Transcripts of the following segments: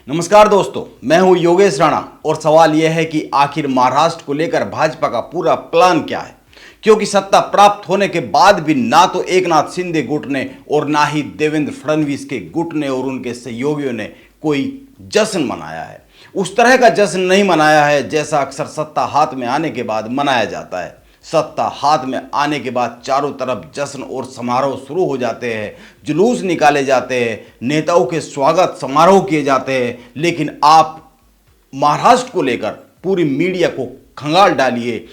नमस्कार दोस्तों, मैं हूं योगेश राणा और सवाल यह है कि आखिर महाराष्ट्र को लेकर भाजपा का पूरा प्लान क्या है। क्योंकि सत्ता प्राप्त होने के बाद भी ना तो एकनाथ शिंदे गुट ने और ना ही देवेंद्र फडणवीस के गुट ने और उनके सहयोगियों ने कोई जश्न मनाया है। उस तरह का जश्न नहीं मनाया है जैसा अक्सर सत्ता हाथ में आने के बाद मनाया जाता है। सत्ता हाथ में आने के बाद चारों तरफ जश्न और समारोह शुरू हो जाते हैं, जुलूस निकाले जाते हैं, नेताओं के स्वागत समारोह किए जाते हैं। लेकिन आप महाराष्ट्र को लेकर पूरी मीडिया को खंगाल डालिए,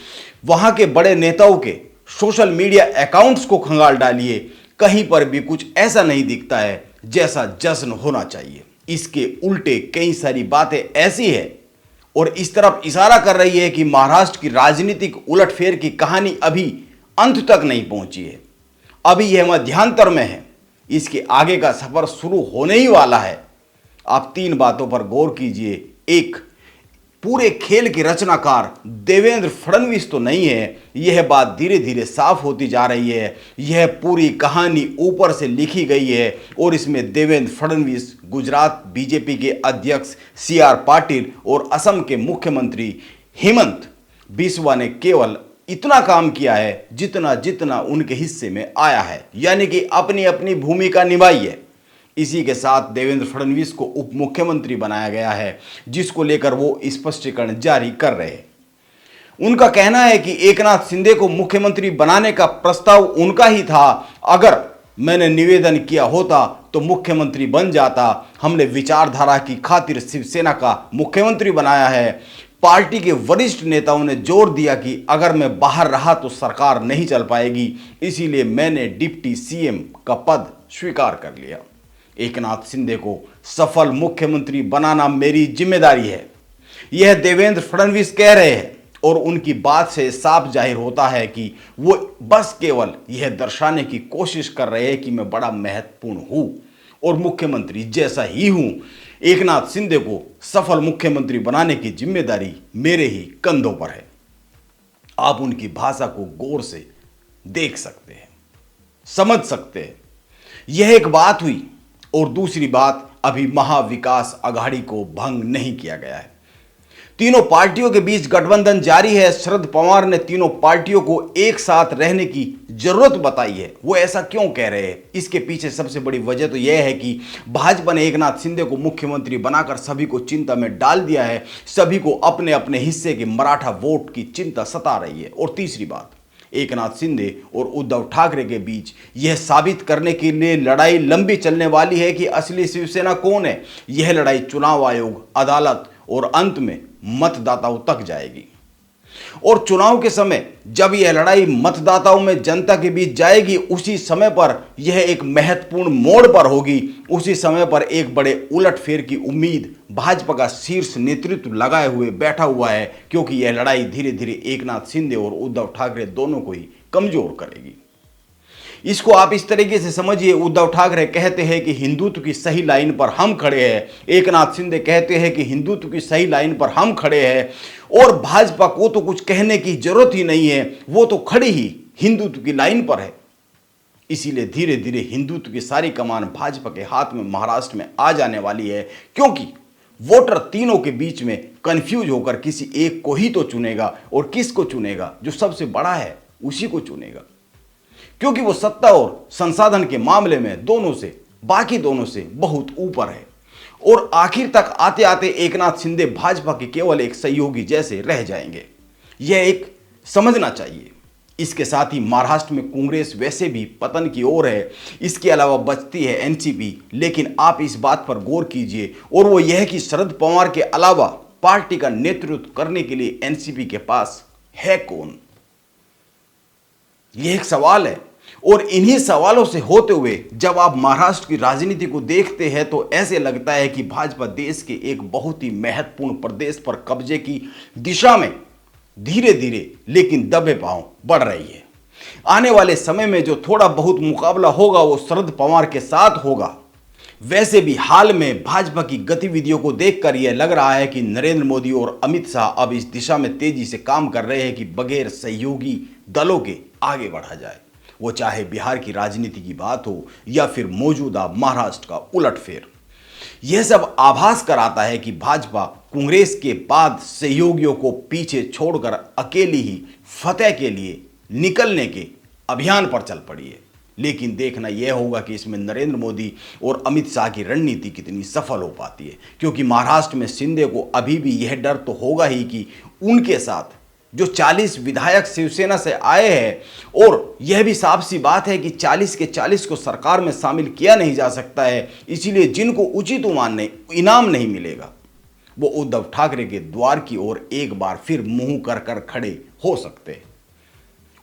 वहां के बड़े नेताओं के सोशल मीडिया अकाउंट्स को खंगाल डालिए, कहीं पर भी कुछ ऐसा नहीं दिखता है जैसा जश्न होना चाहिए। इसके उल्टे कई सारी बातें ऐसी है और इस तरफ इशारा कर रही है कि महाराष्ट्र की राजनीतिक उलटफेर की कहानी अभी अंत तक नहीं पहुंची है, अभी यह मध्यांतर में है, इसके आगे का सफर शुरू होने ही वाला है। आप तीन बातों पर गौर कीजिए। एक, पूरे खेल के रचनाकार देवेंद्र फडणवीस तो नहीं है, यह बात धीरे धीरे साफ होती जा रही है। यह पूरी कहानी ऊपर से लिखी गई है और इसमें देवेंद्र फडणवीस, गुजरात बीजेपी के अध्यक्ष CR पाटिल और असम के मुख्यमंत्री हेमंत बिस्वा ने केवल इतना काम किया है जितना जितना उनके हिस्से में आया है, यानी कि अपनी अपनी भूमिका निभाई है। इसी के साथ देवेंद्र फडणवीस को उप मुख्यमंत्री बनाया गया है, जिसको लेकर वो स्पष्टीकरण जारी कर रहे हैं। उनका कहना है कि एकनाथ शिंदे को मुख्यमंत्री बनाने का प्रस्ताव उनका ही था। अगर मैंने निवेदन किया होता तो मुख्यमंत्री बन जाता। हमने विचारधारा की खातिर शिवसेना का मुख्यमंत्री बनाया है। पार्टी के वरिष्ठ नेताओं ने जोर दिया कि अगर मैं बाहर रहा तो सरकार नहीं चल पाएगी, इसीलिए मैंने डिप्टी CM का पद स्वीकार कर लिया। एकनाथ शिंदे को सफल मुख्यमंत्री बनाना मेरी जिम्मेदारी है, यह देवेंद्र फडणवीस कह रहे हैं और उनकी बात से साफ जाहिर होता है कि वो बस केवल यह दर्शाने की कोशिश कर रहे हैं कि मैं बड़ा महत्वपूर्ण हूं और मुख्यमंत्री जैसा ही हूं। एकनाथ शिंदे को सफल मुख्यमंत्री बनाने की जिम्मेदारी मेरे ही कंधों पर है। आप उनकी भाषा को गौर से देख सकते हैं, समझ सकते हैं। यह एक बात हुई और दूसरी बात, अभी महाविकास आघाड़ी को भंग नहीं किया गया है। तीनों पार्टियों के बीच गठबंधन जारी है। शरद पवार ने तीनों पार्टियों को एक साथ रहने की जरूरत बताई है। वो ऐसा क्यों कह रहे हैं? इसके पीछे सबसे बड़ी वजह तो यह है कि भाजपा ने एकनाथ शिंदे को मुख्यमंत्री बनाकर सभी को चिंता में डाल दिया है। सभी को अपने अपने हिस्से के मराठा वोट की चिंता सता रही है। और तीसरी बात, एकनाथ शिंदे और उद्धव ठाकरे के बीच यह साबित करने के लिए लड़ाई लंबी चलने वाली है कि असली शिवसेना कौन है। यह लड़ाई चुनाव आयोग, अदालत और अंत में मतदाताओं तक जाएगी। और चुनाव के समय जब यह लड़ाई मतदाताओं में जनता के बीच जाएगी, उसी समय पर यह एक महत्वपूर्ण मोड़ पर होगी। उसी समय पर एक बड़े उलटफेर की उम्मीद भाजपा का शीर्ष नेतृत्व लगाए हुए बैठा हुआ है, क्योंकि यह लड़ाई धीरे धीरे एकनाथ शिंदे और उद्धव ठाकरे दोनों को ही कमजोर करेगी। इसको आप इस तरीके से समझिए, उद्धव ठाकरे कहते हैं कि हिंदुत्व की सही लाइन पर हम खड़े हैं, एकनाथ शिंदे कहते हैं कि हिंदुत्व की सही लाइन पर हम खड़े हैं, और भाजपा को तो कुछ कहने की जरूरत ही नहीं है, वो तो खड़ी ही हिंदुत्व की लाइन पर है। इसीलिए धीरे धीरे हिंदुत्व की सारी कमान भाजपा के हाथ में महाराष्ट्र में आ जाने वाली है, क्योंकि वोटर तीनों के बीच में कंफ्यूज होकर किसी एक को ही तो चुनेगा, और किसको चुनेगा? जो सबसे बड़ा है उसी को चुनेगा, क्योंकि वो सत्ता और संसाधन के मामले में दोनों से, बाकी दोनों से बहुत ऊपर है। और आखिर तक आते आते एकनाथ शिंदे भाजपा के केवल एक सहयोगी जैसे रह जाएंगे, यह एक समझना चाहिए। इसके साथ ही महाराष्ट्र में कांग्रेस वैसे भी पतन की ओर है, इसके अलावा बचती है NCP। लेकिन आप इस बात पर गौर कीजिए, और वो यह कि शरद पवार के अलावा पार्टी का नेतृत्व करने के लिए NCP के पास है कौन? यह एक सवाल है। और इन्हीं सवालों से होते हुए जब आप महाराष्ट्र की राजनीति को देखते हैं तो ऐसे लगता है कि भाजपा देश के एक बहुत ही महत्वपूर्ण प्रदेश पर कब्जे की दिशा में धीरे धीरे लेकिन दबे पांव बढ़ रही है। आने वाले समय में जो थोड़ा बहुत मुकाबला होगा वो शरद पवार के साथ होगा। वैसे भी हाल में भाजपा की गतिविधियों को देखकर यह लग रहा है कि नरेंद्र मोदी और अमित शाह अब इस दिशा में तेजी से काम कर रहे हैं कि बगैर सहयोगी दलों के आगे बढ़ा जाए। वो चाहे बिहार की राजनीति की बात हो या फिर मौजूदा महाराष्ट्र का उलटफेर। यह सब आभास कराता है कि भाजपा कांग्रेस के बाद सहयोगियों को पीछे छोड़कर अकेली ही फतेह के लिए निकलने के अभियान पर चल पड़ी है। लेकिन देखना यह होगा कि इसमें नरेंद्र मोदी और अमित शाह की रणनीति कितनी सफल हो पाती है, क्योंकि महाराष्ट्र में शिंदे को अभी भी यह डर तो होगा ही कि उनके साथ जो 40 विधायक शिवसेना से आए हैं, और यह भी साफ सी बात है कि 40 के 40 को सरकार में शामिल किया नहीं जा सकता है, इसीलिए जिनको उचित इनाम नहीं मिलेगा वो उद्धव ठाकरे के द्वार की ओर एक बार फिर मुंह कर खड़े हो सकते हैं।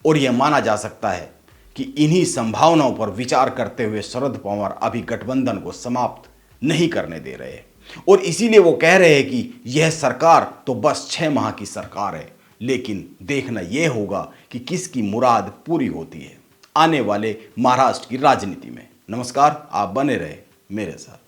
और यह माना जा सकता है कि इन्हीं संभावनाओं पर विचार करते हुए शरद पवार अभी गठबंधन को समाप्त नहीं करने दे रहे हैं, और इसीलिए वो कह रहे हैं कि यह सरकार तो बस 6 माह की सरकार है। लेकिन देखना यह होगा कि किसकी मुराद पूरी होती है आने वाले महाराष्ट्र की राजनीति में। नमस्कार, आप बने रहे मेरे साथ।